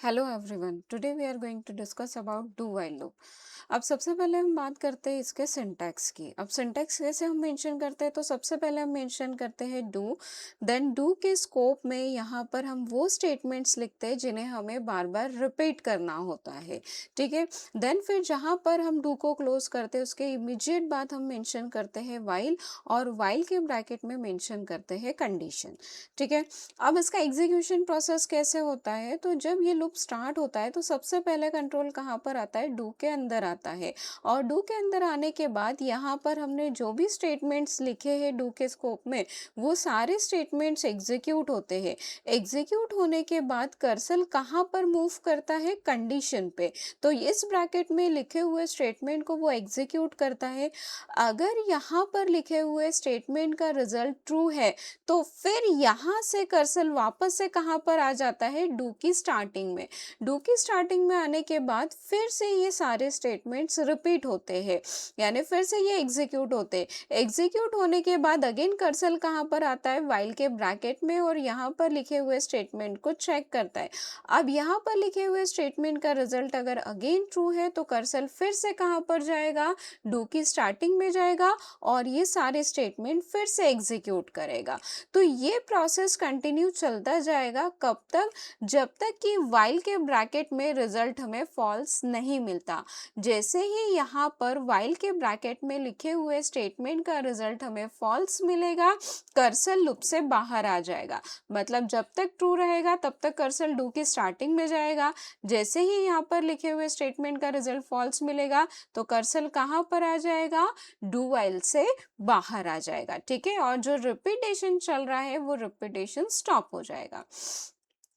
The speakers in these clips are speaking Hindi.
Hello everyone, today we are going to discuss about do while loop. अब सबसे पहले हम बात करते हैं इसके सिंटैक्स की। अब सिंटैक्स कैसे हम मेंशन करते हैं, तो सबसे पहले हम मेंशन करते हैं डू। देन डू के स्कोप में यहाँ पर हम वो स्टेटमेंट्स लिखते हैं जिन्हें हमें बार बार रिपीट करना होता है। ठीक है। देन फिर जहाँ पर हम डू को क्लोज करते हैं उसके इमीडिएट बाद हम मेंशन करते हैं व्हाइल, और व्हाइल के ब्रैकेट में मेंशन करते हैं कंडीशन। ठीक है। अब इसका एग्जीक्यूशन प्रोसेस कैसे होता है, तो जब ये लूप स्टार्ट होता है तो सबसे पहले कंट्रोल कहाँ पर आता है, डू के अंदर आता है। और डू के अंदर आने के बाद यहाँ पर हमने जो भी स्टेटमेंट्स लिखे हैं डू के स्कोप में, वो सारे स्टेटमेंट्स एग्जीक्यूट होते हैं। एग्जीक्यूट होने के बाद कर्सर कहाँ पर मूव करता है, कंडीशन पे। तो इस ब्रैकेट में लिखे हुए स्टेटमेंट को वो एग्जीक्यूट करता है। अगर यहाँ पर लिखे हुए स्टेटमेंट का रिजल्ट ट्रू है तो फिर यहाँ से कर्सर वापस से कहाँ पर आ जाता है, डू की स्टार्टिंग में। डू की स्टार्टिंग में आने के बाद फिर से ये सारे स्टेटमेंट्स रिपीट होते हैं, यानी फिर से ये एग्जीक्यूट होते हैं। एग्जीक्यूट होने के बाद अगेन कर्सर कहाँ पर आता है, व्हाइल के ब्रैकेट में, और यहाँ पर लिखे हुए स्टेटमेंट को चेक करता है। अब यहाँ पर लिखे हुए स्टेटमेंट का रिजल्ट अगर अगेन ट्रू है तो कर्सर फिर से कहाँ पर जाएगा, डू की स्टार्टिंग में जाएगा, और ये सारे स्टेटमेंट फिर से एग्जीक्यूट करेगा। तो ये प्रोसेस कंटिन्यू चलता जाएगा कब तक, जब तक कि व्हाइल के ब्रैकेट में रिजल्ट हमें फॉल्स नहीं मिलता। जैसे ही यहाँ पर व्हाइल के ब्रैकेट में लिखे हुए स्टेटमेंट का रिजल्ट हमें फॉल्स मिलेगा, कर्सर लूप से बाहर आ जाएगा। मतलब जब तक ट्रू रहेगा तब तक कर्सर डू की स्टार्टिंग में जाएगा। जैसे ही यहाँ पर लिखे हुए स्टेटमेंट का रिजल्ट फॉल्स मिलेगा तो कर्सर कहाँ पर आ जाएगा, डू व्हाइल से बाहर आ जाएगा। ठीक है। और जो रिपीटेशन चल रहा है वो रिपीटेशन स्टॉप हो जाएगा।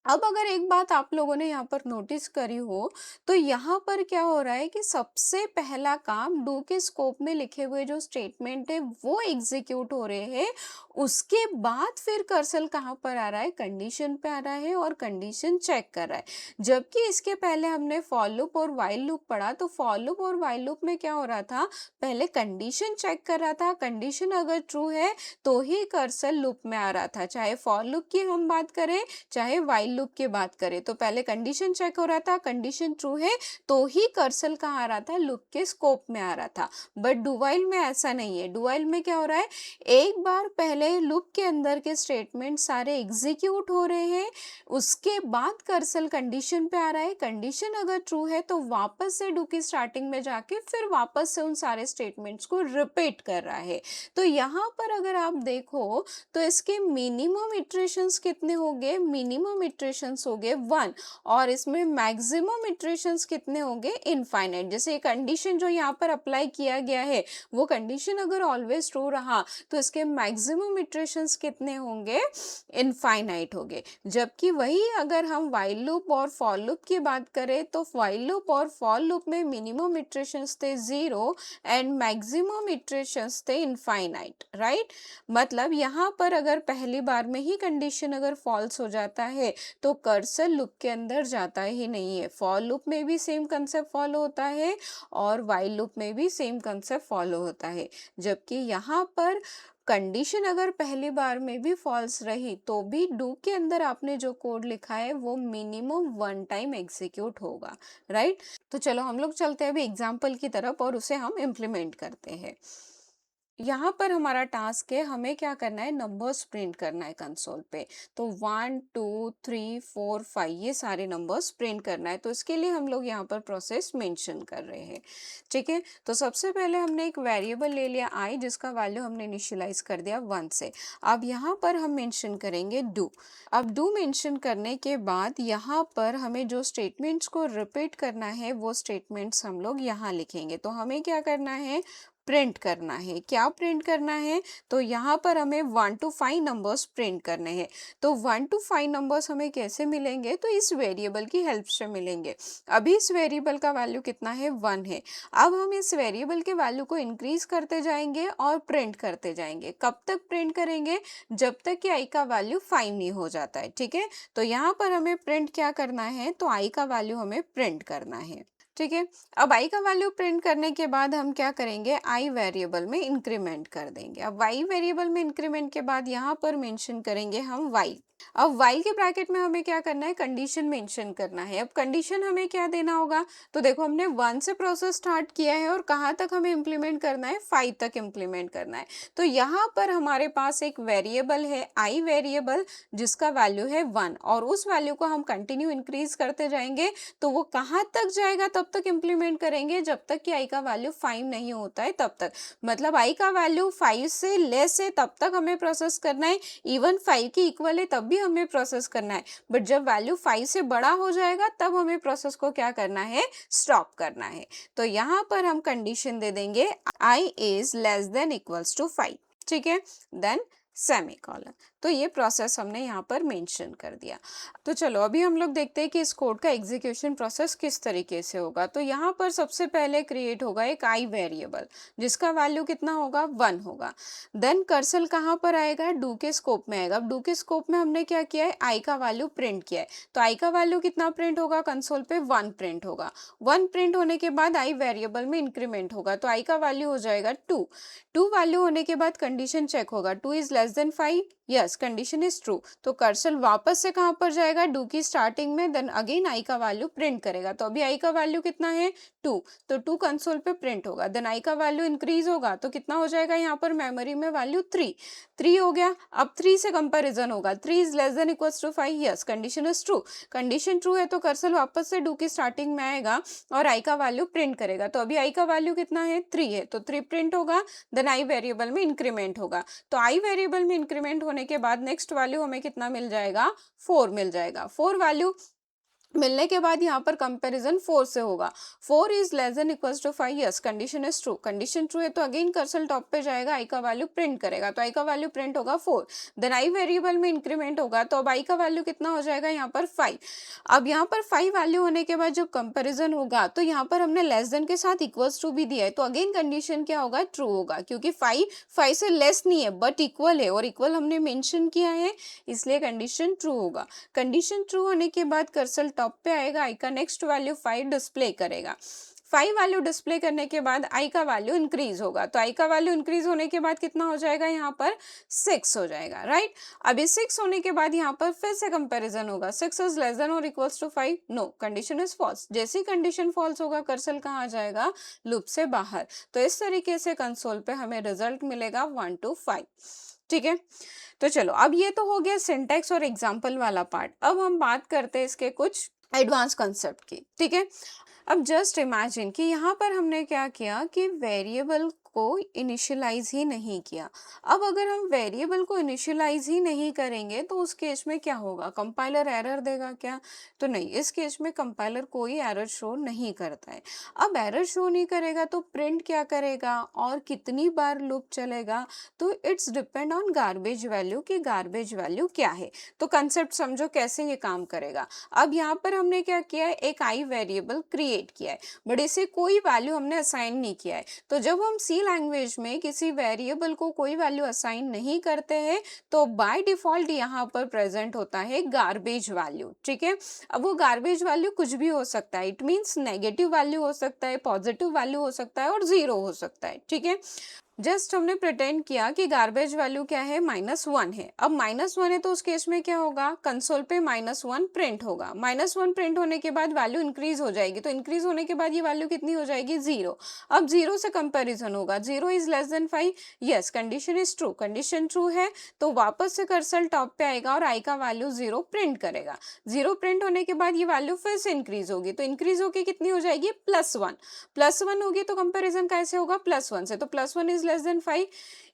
अब अगर एक बात आप लोगों ने यहाँ पर नोटिस करी हो, तो यहाँ पर क्या हो रहा है कि सबसे पहला काम डू के स्कोप में लिखे हुए जो स्टेटमेंट है वो एग्जीक्यूट हो रहे हैं। उसके बाद फिर कर्सर कहाँ पर आ रहा है, कंडीशन पे आ रहा है और कंडीशन चेक कर रहा है। जबकि इसके पहले हमने फॉर लूप और व्हाइल लूप पढ़ा, तो फॉर लूप और व्हाइल लूप में क्या हो रहा था, पहले कंडीशन चेक कर रहा था, कंडीशन अगर ट्रू है तो ही कर्सर लूप में आ रहा था। चाहे फॉर लूप की हम बात करें चाहे व्हाइल लूप की बात करें, तो पहले कंडीशन चेक हो रहा था, कंडीशन ट्रू है तो ही कर्सर कहाँ आ रहा था, लूप के स्कोप में आ रहा था। बट डू व्हाइल में ऐसा नहीं है। डू व्हाइल में क्या हो रहा है, एक बार पहले लूप के अंदर के स्टेटमेंट सारे एग्जीक्यूट हो रहे हैं, उसके बाद कर्सर कंडीशन पे आ रहा है, कंडीशन अगर ट्रू है तो वापस से डू की स्टार्टिंग में जाके फिर वापस से उन सारे स्टेटमेंट्स को रिपीट कर रहा है। तो यहाँ पर अगर आप देखो तो इसके मिनिमम इटरेशंस कितने हो गए, मिनिमम इटरेशंस हो गए 1, और इसमें मैक्सिमम इटरेशंस कितने हो गए, इनफाइनाइट। जैसे कंडीशन जो यहाँ पर अप्लाई किया गया है वो कंडीशन अगर ऑलवेज ट्रू रहा तो इसके मैक्सिमम इटरेशंस कितने होंगे, इनफाइनाइट हो गए। जबकि वही अगर हम व्हाइल लूप और फॉर लूप की बात करें तो व्हाइल लूप और फॉर लूप में मिनिमम इटरेशंस थे 0 एंड मैक्सिमम इटरेशंस थे इनफाइनाइट, राइट। मतलब यहाँ पर अगर पहली बार में ही कंडीशन अगर फॉल्स हो जाता है तो कर्सर लूप के अंदर जाता ही नहीं है। फॉर लूप में भी सेम कंसेप्ट फॉलो होता है और व्हाइल लूप में भी सेम कंसेप्ट फॉलो होता है। जबकि यहाँ पर कंडीशन अगर पहली बार में भी फॉल्स रही तो भी डू के अंदर आपने जो कोड लिखा है वो मिनिमम 1 टाइम एग्जीक्यूट होगा, राइट। तो चलो हम लोग चलते हैं अभी एग्जाम्पल की तरफ और उसे हम इम्प्लीमेंट करते हैं। यहाँ पर हमारा टास्क है, हमें क्या करना है, नंबर्स प्रिंट करना है कंसोल पे। तो 1 2 3 4 5 ये सारे नंबर्स प्रिंट करना है। तो इसके लिए हम लोग यहाँ पर प्रोसेस मेंशन कर रहे हैं। ठीक है। तो सबसे पहले हमने एक वेरिएबल ले लिया आई, जिसका वैल्यू हमने इनिशियलाइज कर दिया 1 से। अब यहाँ पर हम मेंशन करेंगे डू। अब डू मेंशन करने के बाद यहाँ पर हमें जो स्टेटमेंट्स को रिपीट करना है वो स्टेटमेंट्स हम लोग यहाँ लिखेंगे। तो हमें क्या करना है, प्रिंट करना है। क्या प्रिंट करना है, तो यहाँ पर हमें 1 to 5 नंबर्स प्रिंट करने हैं। तो 1 to 5 नंबर्स हमें कैसे मिलेंगे, तो इस वेरिएबल की हेल्प से मिलेंगे। अभी इस वेरिएबल का वैल्यू कितना है, 1 है। अब हम इस वेरिएबल के वैल्यू को इंक्रीज करते जाएंगे और प्रिंट करते जाएंगे। कब तक प्रिंट करेंगे, जब तक कि आई का वैल्यू 5 नहीं हो जाता है। ठीक है। तो यहाँ पर हमें प्रिंट क्या करना है, तो आई का वैल्यू हमें प्रिंट करना है। ठीक है। अब आई का वैल्यू प्रिंट करने के बाद हम क्या करेंगे, आई वेरिएबल में इंक्रीमेंट कर देंगे। अब वाई वेरिएबल में इंक्रीमेंट के बाद यहाँ पर मेंशन करेंगे हम वाई। अब व्हाइल के ब्रैकेट में हमें क्या करना है, कंडीशन मेंशन करना है। अब कंडीशन हमें क्या देना होगा, तो देखो हमने 1 से प्रोसेस स्टार्ट किया है और कहाँ तक हमें इम्प्लीमेंट करना है, 5 तक इम्प्लीमेंट करना है। तो यहाँ पर हमारे पास एक वेरिएबल है आई वेरिएबल, जिसका वैल्यू है 1, और उस वैल्यू को हम कंटिन्यू इंक्रीज करते जाएंगे। तो वो कहाँ तक जाएगा, तब तक इम्प्लीमेंट करेंगे जब तक कि आई का वैल्यू 5 नहीं होता है, तब तक। मतलब आई का वैल्यू 5 से लेस है तब तक हमें प्रोसेस करना है, इवन 5 के इक्वल है तब भी हमें प्रोसेस करना है। बट जब वैल्यू 5 से बड़ा हो जाएगा तब हमें प्रोसेस को क्या करना है, स्टॉप करना है। तो यहाँ पर हम कंडीशन दे देंगे i is less than equals to 5, ठीक है, देन सेमीकोलन। तो ये प्रोसेस हमने यहाँ पर मेंशन कर दिया। तो चलो अभी हम लोग देखते हैं कि इस कोड का एग्जीक्यूशन प्रोसेस किस तरीके से होगा। तो यहाँ पर सबसे पहले क्रिएट होगा एक आई वेरिएबल, जिसका वैल्यू कितना होगा, 1 होगा। देन कर्सर कहाँ पर आएगा, डू के स्कोप में आएगा। अब डू के स्कोप में हमने क्या किया है, आई का वैल्यू प्रिंट किया है। तो आई का वैल्यू कितना प्रिंट होगा, कंसोल पे 1 प्रिंट होगा। 1 प्रिंट होने के बाद आई वेरिएबल में इंक्रीमेंट होगा, तो आई का वैल्यू हो जाएगा 2। 2 वैल्यू होने के बाद कंडीशन चेक होगा, 2 is less than 5, yes condition is true. तो कर्सर वापस से कहां पर जाएगा, डू की स्टार्टिंग में, देन अगेन आई का वैल्यू प्रिंट करेगा। तो अभी आई का वैल्यू कितना है, 2, तो 2 कंसोल पे प्रिंट होगा। देन आई का वैल्यू इंक्रीज होगा तो कितना हो जाएगा, यहाँ पर मेमोरी में वैल्यू 3 हो गया। अब 3 से कंपेरिजन होगा, 3 is less than equals to 5, yes condition is true. Condition true है तो कर्सर वापस से डू की स्टार्टिंग में आएगा और आई का वैल्यू प्रिंट करेगा। तो अभी आई का वैल्यू कितना है, 3 है, तो 3 प्रिंट होगा। देन आई वेरिएबल में इंक्रीमेंट होगा। तो आई वेरिएबल में इंक्रीमेंट होने के बाद नेक्स्ट वैल्यू हमें कितना मिल जाएगा, 4 मिल जाएगा। 4 वैल्यू मिलने के बाद यहाँ पर कंपैरिजन 4 से होगा, 4 is less than equals to 5, yes condition is true. Condition true है तो अगेन कर्सर टॉप पे जाएगा, आई का वैल्यू प्रिंट करेगा। तो आई का वैल्यू प्रिंट होगा 4। देन आई वेरिएबल में इंक्रीमेंट होगा, तो अब आई का वैल्यू कितना हो जाएगा, यहाँ पर 5। अब यहाँ पर 5 वैल्यू होने के बाद जब कंपेरिजन होगा तो यहाँ पर हमने लेस देन के साथ इक्वल्स टू भी दिया है, तो अगेन कंडीशन क्या होगा, ट्रू होगा, क्योंकि 5 से लेस नहीं है बट इक्वल है, और इक्वल हमने मेंशन किया है इसलिए कंडीशन ट्रू होगा। कंडीशन ट्रू होने के बाद कर्सर टॉप पे आएगा, आई का नेक्स्ट वैल्यू 5 डिस्प्ले करेगा। 5 वैल्यू डिस्प्ले करने के बाद आई का वैल्यू इंक्रीज होगा, तो आई का वैल्यू इंक्रीज होने के बाद कितना हो जाएगा, यहाँ पर 6 हो जाएगा, राइट। अभी 6 होने के बाद यहाँ पर फिर से कंपैरिजन होगा, 6 इज लेस देन और equals to 5, no condition is false. जैसे ही कंडीशन फॉल्स होगा कर्सर कहाँ जाएगा, लूप से बाहर। तो इस तरीके से कंसोल पे हमें रिजल्ट मिलेगा 1 to 5, ठीक है। तो चलो अब ये तो हो गया सिंटैक्स और एग्जाम्पल वाला पार्ट। अब हम बात करते हैं इसके कुछ एडवांस कंसेप्ट की, ठीक है। अब जस्ट इमेजिन कि यहाँ पर हमने क्या किया कि वेरिएबल को इनिशियलाइज ही नहीं किया। अब अगर हम वेरिएबल को इनिशियलाइज ही नहीं करेंगे तो उस केस में क्या होगा, कंपाइलर एरर देगा क्या, तो नहीं, इस केस में कंपाइलर कोई एरर शो नहीं करता है। अब एरर शो नहीं करेगा तो प्रिंट क्या करेगा और कितनी बार लूप चलेगा, तो it's depend on garbage value कि गार्बेज वैल्यू क्या है। तो कंसेप्ट समझो कैसे ये काम करेगा। अब यहाँ पर हमने क्या किया है, एक आई वेरिएबल क्रिएट किया है बट इसे कोई वैल्यू हमने असाइन नहीं किया है। तो जब हम सी लैंग्वेज में किसी वेरिएबल को कोई वैल्यू असाइन नहीं करते हैं तो बाय डिफॉल्ट यहाँ पर प्रेजेंट होता है गार्बेज वैल्यू, ठीक है। अब वो गार्बेज वैल्यू कुछ भी हो सकता है, इट मीन्स नेगेटिव वैल्यू हो सकता है, पॉजिटिव वैल्यू हो सकता है और 0 हो सकता है, ठीक है। जस्ट हमने प्रिटेंड किया कि गार्बेज वैल्यू क्या है, -1 है। अब -1 है तो उस केस में क्या होगा, कंसोल पे -1 प्रिंट होगा। -1 प्रिंट होने के बाद वैल्यू इंक्रीज हो जाएगी, तो इंक्रीज होने के बाद ये वैल्यू कितनी हो जाएगी, 0। अब 0 से कंपैरिजन होगा, 0 is less than 5, yes condition is true. Condition true है तो वापस से कर्सर टॉप पे आएगा और आई का वैल्यू 0 प्रिंट करेगा। 0 प्रिंट होने के बाद ये वैल्यू फिर से इंक्रीज होगी, तो इंक्रीज होके कितनी हो जाएगी, +1। +1 होगी तो कंपैरिजन कैसे होगा, +1 से, तो +1 is less than 5,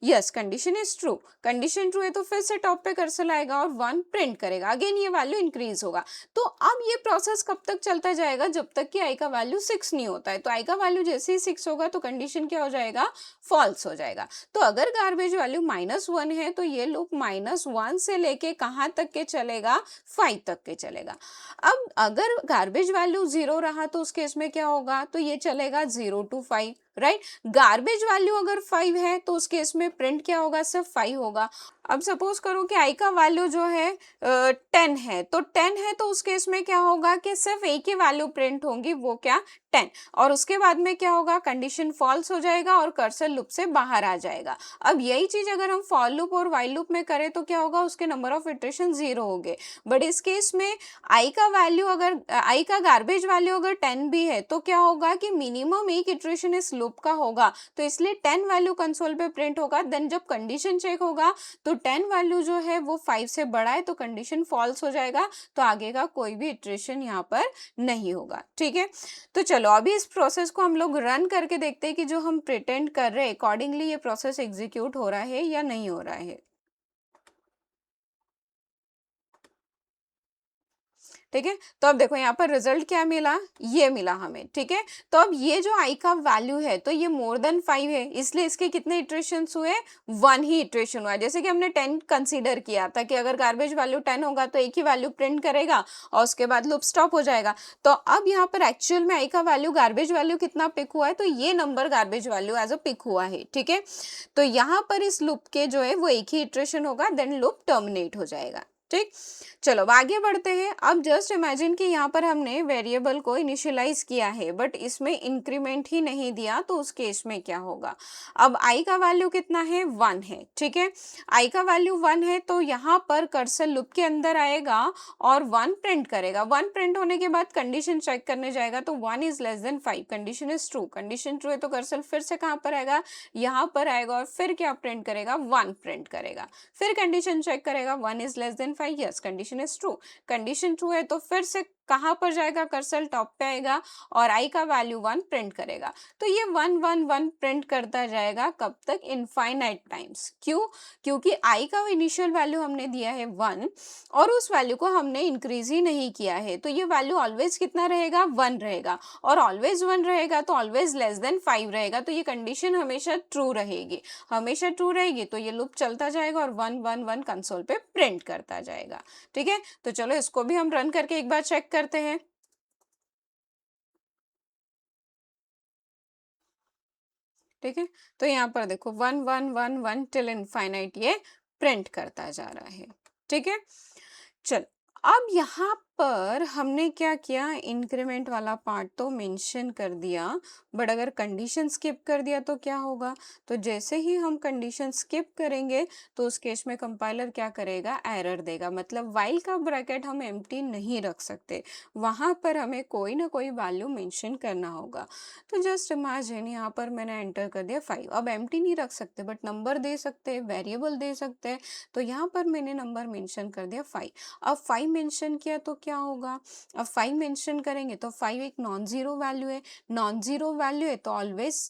yes condition is true. Condition true है तो फिर से टॉप पे कर्सर आएगा और 1 प्रिंट करेगा, अगेन ये वैल्यू इंक्रीज होगा। तो अब ये प्रोसेस कब तक चलता जाएगा, जब तक कि आई का वैल्यू 6 नहीं होता है। तो आई का वैल्यू जैसे ही 6 होगा तो कंडीशन क्या हो जाएगा, फॉल्स हो जाएगा। तो अगर गार्बेज वैल्यू -1 है तो ये लूप -1 से लेके कहाँ तक के चलेगा, 5 तक के चलेगा। अब अगर गार्बेज वैल्यू 0 रहा तो उस केस में क्या होगा, तो ये चलेगा 0 to 5, राइट। गार्बेज वैल्यू अगर 5 है तो उस केस में प्रिंट क्या होगा, सिर्फ 5 होगा। अब सपोज करो कि आई का वैल्यू जो है 10 है, तो 10 है तो उस केस में क्या होगा कि सिर्फ एक ही वैल्यू प्रिंट होगी, वो क्या 10, और उसके बाद में क्या होगा, कंडीशन फॉल्स हो जाएगा और कर्सर लूप से बाहर आ जाएगा। अब यही चीज अगर हम फॉर लूप और व्हाइल लूप में करें तो क्या होगा, उसके नंबर ऑफ इटरेशन 0 होंगे। बट इस केस में आई का वैल्यू अगर आई का गार्बेज वैल्यू अगर 10 भी है तो क्या होगा कि मिनिमम एक इटरेशन इस लूप का होगा, तो इसलिए 10 वैल्यू कंसोल पे प्रिंट होगा। देन जब कंडीशन चेक होगा तो 10 वैल्यू जो है वो 5 से बड़ा है, तो कंडीशन फॉल्स हो जाएगा, तो आगे का कोई भी इटरेशन यहाँ पर नहीं होगा। ठीक है, तो चलो अभी इस प्रोसेस को हम लोग रन करके देखते हैं कि जो हम प्रिटेंड कर रहे हैं अकॉर्डिंगली ये प्रोसेस एग्जीक्यूट हो रहा है या नहीं हो रहा है। ठीक है, तो अब देखो यहाँ पर रिजल्ट क्या मिला, ये मिला हमें। ठीक है, तो अब ये जो आई का वैल्यू है तो ये मोर देन 5 है, इसलिए इसके कितने इटरेशंस हुए, 1 ही इटरेशन हुआ। जैसे कि हमने 10 कंसीडर किया था कि अगर गार्बेज वैल्यू 10 होगा तो एक ही वैल्यू प्रिंट करेगा और उसके बाद लूप स्टॉप हो जाएगा। तो अब यहाँ पर एक्चुअल में आई का वैल्यू गार्बेज वैल्यू कितना पिक हुआ है, तो ये number garbage value as a pick हुआ है। ठीक है, तो यहाँ पर इस लूप के जो है वो एक ही इटरेशन होगा, देन लूप टर्मिनेट हो जाएगा। ठीक, चलो अब आगे बढ़ते हैं। अब जस्ट इमेजिन कि यहाँ पर हमने वेरिएबल को इनिशियलाइज किया है बट इसमें इंक्रीमेंट ही नहीं दिया, तो उस केस में क्या होगा। अब आई का वैल्यू कितना है, 1 है। ठीक है, आई का वैल्यू 1 है तो यहाँ पर कर्सर लूप के अंदर आएगा और 1 प्रिंट करेगा। 1 प्रिंट होने के बाद कंडीशन चेक करने जाएगा तो 1 is less than 5, condition is true. Condition true है तो कर्सर फिर से कहाँ पर आएगा, यहाँ पर आएगा और फिर क्या प्रिंट करेगा, 1 प्रिंट करेगा। फिर कंडीशन चेक करेगा, 1 is less than 5, yes condition is true. Condition true है तो फिर से कहां पर जाएगा, कर्सर टॉप पे आएगा और आई का वैल्यू 1 प्रिंट करेगा। तो ये 1 1 1 प्रिंट करता जाएगा, कब तक, इनफाइनाइट टाइम्स। क्यों, क्योंकि आई का इनिशियल वैल्यू हमने दिया है 1 और उस वैल्यू को हमने इंक्रीज ही नहीं किया है, तो ये वैल्यू ऑलवेज कितना रहेगा, 1 रहेगा, और ऑलवेज 1 रहेगा तो ऑलवेज लेस देन 5 रहेगा, तो ये कंडीशन हमेशा ट्रू रहेगी। हमेशा ट्रू रहेगी तो ये लूप चलता जाएगा और 1 1 1 कंसोल पे प्रिंट करता जाएगा। ठीक है, तो चलो इसको भी हम रन करके एक बार चेक करते हैं। ठीक है, तो यहाँ पर देखो 1 1 1 1 टिल इनफाइनाइट ये प्रिंट करता जा रहा है। ठीक है, चल अब यहाँ पर हमने क्या किया, इंक्रीमेंट वाला पार्ट तो मेंशन कर दिया, बट अगर कंडीशन स्किप कर दिया तो क्या होगा। तो जैसे ही हम कंडीशन स्किप करेंगे तो उस केस में कंपाइलर क्या करेगा, एरर देगा। मतलब वाइल का ब्रैकेट हम एम्प्टी नहीं रख सकते, वहां पर हमें कोई ना कोई वैल्यू मेंशन करना होगा। तो जस्ट इमेजिन यहाँ पर मैंने एंटर कर दिया 5। अब एम्प्टी नहीं रख सकते बट नंबर दे सकते हैं, वेरिएबल दे सकते हैं, तो यहाँ पर मैंने नंबर मेंशन कर दिया 5। अब 5 मेंशन किया तो क्या होगा, अब 5 मेंशन करेंगे तो 5 एक नॉन जीरो वैल्यू है, नॉन जीरो वैल्यू है तो ऑलवेज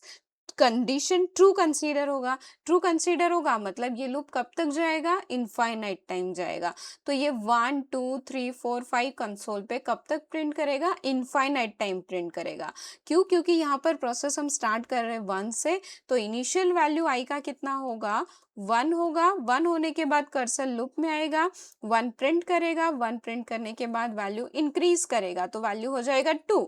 कंडीशन ट्रू कंसीडर होगा। ट्रू कंसीडर होगा मतलब ये लूप कब तक जाएगा, इनफाइनाइट टाइम जाएगा। तो ये 1 2 3 4 5 कंसोल पे कब तक प्रिंट करेगा, इनफाइनाइट टाइम प्रिंट करेगा। क्यों, क्योंकि यहाँ पर प्रोसेस हम स्टार्ट कर रहे हैं 1 से, तो इनिशियल वैल्यू आई का कितना होगा, 1 होगा। 1 होने के बाद कर्सर लूप में आएगा, 1 प्रिंट करेगा, 1 प्रिंट करने के बाद वैल्यू इंक्रीज करेगा तो वैल्यू हो जाएगा 2।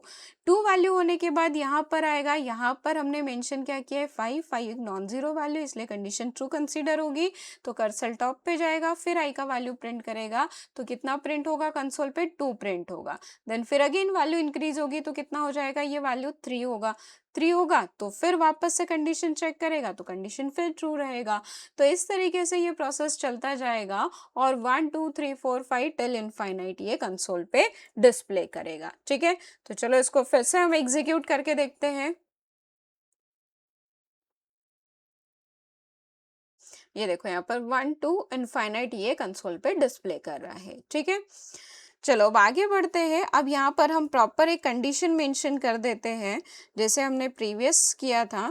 2 वैल्यू होने के बाद यहाँ पर आएगा, यहाँ पर हमने मेंशन क्या किया है, 5 5 एक नॉन जीरो वैल्यू, इसलिए कंडीशन ट्रू कंसीडर होगी, तो कर्सर टॉप पे जाएगा, फिर आई का वैल्यू प्रिंट करेगा, तो कितना प्रिंट होगा कंसोल पे, 2 प्रिंट होगा। देन फिर अगेन वैल्यू इंक्रीज होगी तो कितना हो जाएगा, ये वैल्यू 3 होगा। 3 होगा तो फिर वापस से कंडीशन चेक करेगा तो कंडीशन फिर ट्रू रहेगा। तो इस तरीके से ये प्रोसेस चलता जाएगा और 1 2 3 4 5 टिल इनफाइनाइट ये कंसोल पे डिस्प्ले करेगा। ठीक है, तो चलो इसको फिर से हम एग्जीक्यूट करके देखते हैं। ये देखो यहाँ पर 1 2 इनफाइनाइट ये कंसोल पे डिस्प्ले कर रहा है। ठीक है, चलो अब आगे बढ़ते हैं। अब यहाँ पर हम प्रॉपर एक कंडीशन मेंशन कर देते हैं, जैसे हमने प्रीवियस किया था।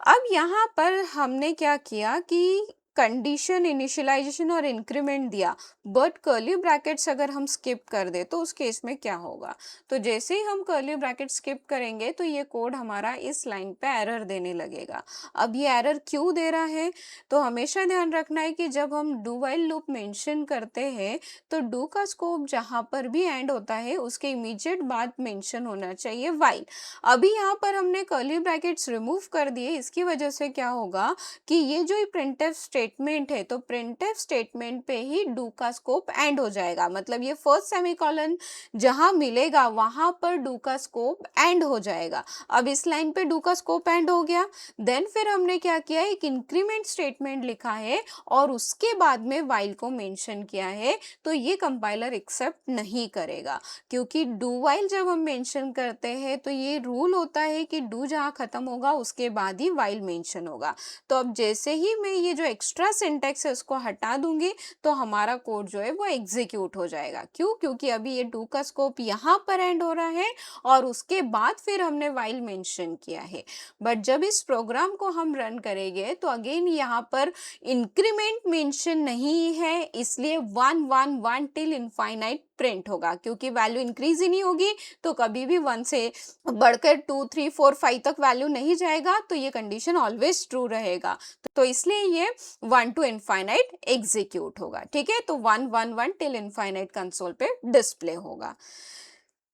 अब यहाँ पर हमने क्या किया कि कंडीशन इनिशियलाइजेशन और इंक्रीमेंट दिया, बट कर्ली ब्रैकेट्स अगर हम स्किप कर दे तो उस केस में क्या होगा। तो जैसे ही हम कर्ली ब्रैकेट स्किप करेंगे तो ये कोड हमारा इस लाइन पे एरर देने लगेगा। अब ये एरर क्यों दे रहा है, तो हमेशा ध्यान रखना है कि जब हम डू वाइल लूप मेंशन करते हैं तो डू का स्कोप जहां पर भी एंड होता है उसके इमीडिएट बाद मेंशन होना चाहिए वाइल। अभी यहाँ पर हमने कर्ली ब्रैकेट्स रिमूव कर दिए, इसकी वजह से क्या होगा कि ये जो प्रिंटफ स्टेटमेंट है तो प्रिंटफ स्टेटमेंट पे ही डू का स्कोप एंड हो जाएगा, मतलब ये फर्स्ट सेमीकोलन जहां मिलेगा वहां पर डू का स्कोप एंड हो जाएगा। अब इस लाइन पे डू का स्कोप एंड हो गया, देन फिर हमने क्या किया, एक इंक्रीमेंट स्टेटमेंट लिखा है और उसके बाद में वाइल को मेंशन किया है, तो ये कंपाइलर एक्सेप्ट नहीं करेगा, क्योंकि डू वाइल जब हम मेंशन करते हैं तो ये रूल होता है कि डू जहां खत्म होगा उसके बाद ही वाइल मेंशन होगा। तो अब जैसे ही मैं ये जो एक्स्ट्रा सिंटैक्स है उसको हटा दूंगी तो हमारा कोड जो है वो एग्जीक्यूट हो जाएगा। क्यों? क्योंकि अभी ये डू का स्कोप यहाँ पर एंड हो रहा है और उसके बाद फिर हमने वाइल मेंशन किया है। बट जब इस प्रोग्राम को हम रन करेंगे तो अगेन यहाँ पर इंक्रीमेंट मेंशन नहीं है, इसलिए 1 1 1 टिल इनफाइनाइट प्रिंट होगा, क्योंकि वैल्यू इंक्रीज ही नहीं होगी तो कभी भी 1 से बढ़कर 2 3 4 5 तक वैल्यू नहीं जाएगा, तो ये कंडीशन ऑलवेज ट्रू रहेगा। तो इसलिए ये 1 टू इनफाइनाइट एग्जीक्यूट होगा। ठीक है, तो 1 1 1 टिल इनफाइनाइट कंसोल पे डिस्प्ले होगा।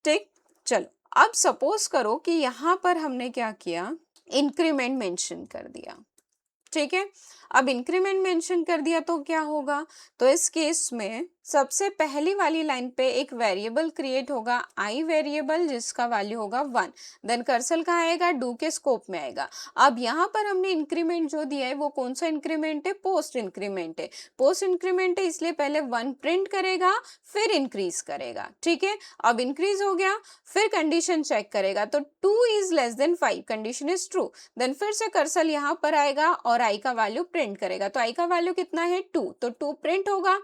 ठीक, चलो अब सपोज करो कि यहां पर हमने क्या किया, इंक्रीमेंट मेंशन कर दिया। ठीक है, अब इंक्रीमेंट मेंशन कर दिया तो क्या होगा, तो इस केस में सबसे पहली वाली लाइन पे एक वेरिएबल क्रिएट होगा, आई वेरिएबल, जिसका वैल्यू होगा 1। देन कर्सर कहाँ आएगा, डू के स्कोप में आएगा। अब यहाँ पर हमने इंक्रीमेंट जो दिया है वो कौन सा इंक्रीमेंट है, पोस्ट इंक्रीमेंट है। पोस्ट इंक्रीमेंट है इसलिए पहले 1 प्रिंट करेगा फिर इंक्रीज करेगा। ठीक है, अब इंक्रीज हो गया, फिर कंडीशन चेक करेगा तो 2 is less than 5, condition is true. Then फिर से कर्सर यहाँ पर आएगा और आई का वैल्यू प्रिंट करेगा, तो आई का वैल्यू कितना है 2, तो 2 प्रिंट होगा।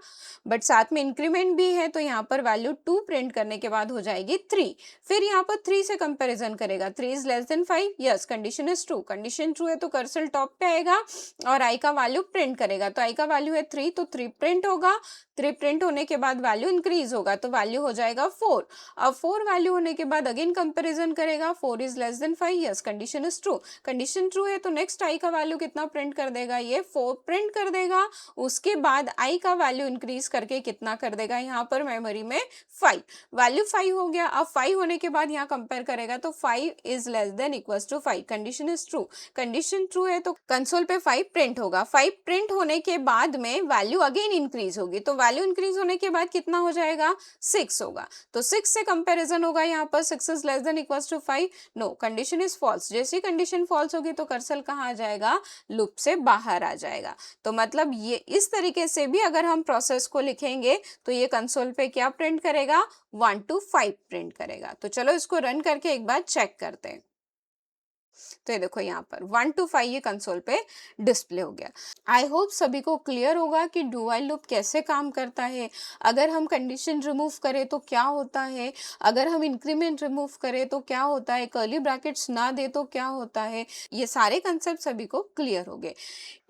बट साथ में इंक्रीमेंट भी है तो यहाँ पर वैल्यू 2 प्रिंट करने के बाद हो जाएगी 3। फिर यहाँ पर 3 से कंपैरिजन करेगा, 3 is less than 5, yes condition is true. Condition true है तो कर्सर टॉप पे आएगा और आई का वैल्यू प्रिंट करेगा, तो आई का वैल्यू है 3 तो 3 प्रिंट होगा। 3 प्रिंट होने के बाद वैल्यू इंक्रीज होगा तो वैल्यू हो जाएगा 4। अब 4 वैल्यू होने के बाद अगेन कंपैरिजन करेगा, 4 is less than 5, yes condition is true. Condition true है तो नेक्स्ट आई का वैल्यू कितना प्रिंट कर देगा, ये 4 प्रिंट कर देगा। उसके बाद आई का वैल्यू इंक्रीज करके कितना कर देगा, यहाँ पर मेमोरी में 5, वैल्यू 5 हो गया। अब 5 होने के बाद यहाँ कंपेयर करेगा तो 5 is less than equals to 5, condition is true. Condition true है तो कंसोल पे 5 प्रिंट होगा। 5 प्रिंट होने के बाद में वैल्यू अगेन इंक्रीज होगी, तो वैल्यू इंक्रीज होने के बाद कितना हो जाएगा, 6 होगा। तो 6 से कंपैरिजन होगा, यहाँ पर 6 is less than equals to 5, no condition is false. जैसी कंडीशन फॉल्स होगी तो कर्सर कहाँ आ जाएगा, लूप से बाहर आ जाएगा। तो मतलब ये इस तरीके से भी अगर हम प्रोसेस को लिखेंगे तो ये कंसोल पे क्या प्रिंट करेगा, 1 to 5 प्रिंट करेगा। तो चलो इसको रन करके एक बार चेक करते हैं। तो ये देखो यहाँ पर 1 to 5 ये कंसोल पे डिस्प्ले हो गया। आई होप सभी को क्लियर होगा कि डू व्हाइल लूप कैसे काम करता है। अगर हम कंडीशन रिमूव करें तो क्या होता है, अगर हम इंक्रीमेंट रिमूव करें तो क्या होता है, कर्ली ब्रैकेट्स ना दे तो क्या होता है, ये सारे कंसेप्ट सभी को क्लियर हो गए।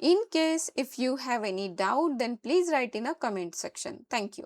In case if you have any doubt then please write in a comment section. Thank you.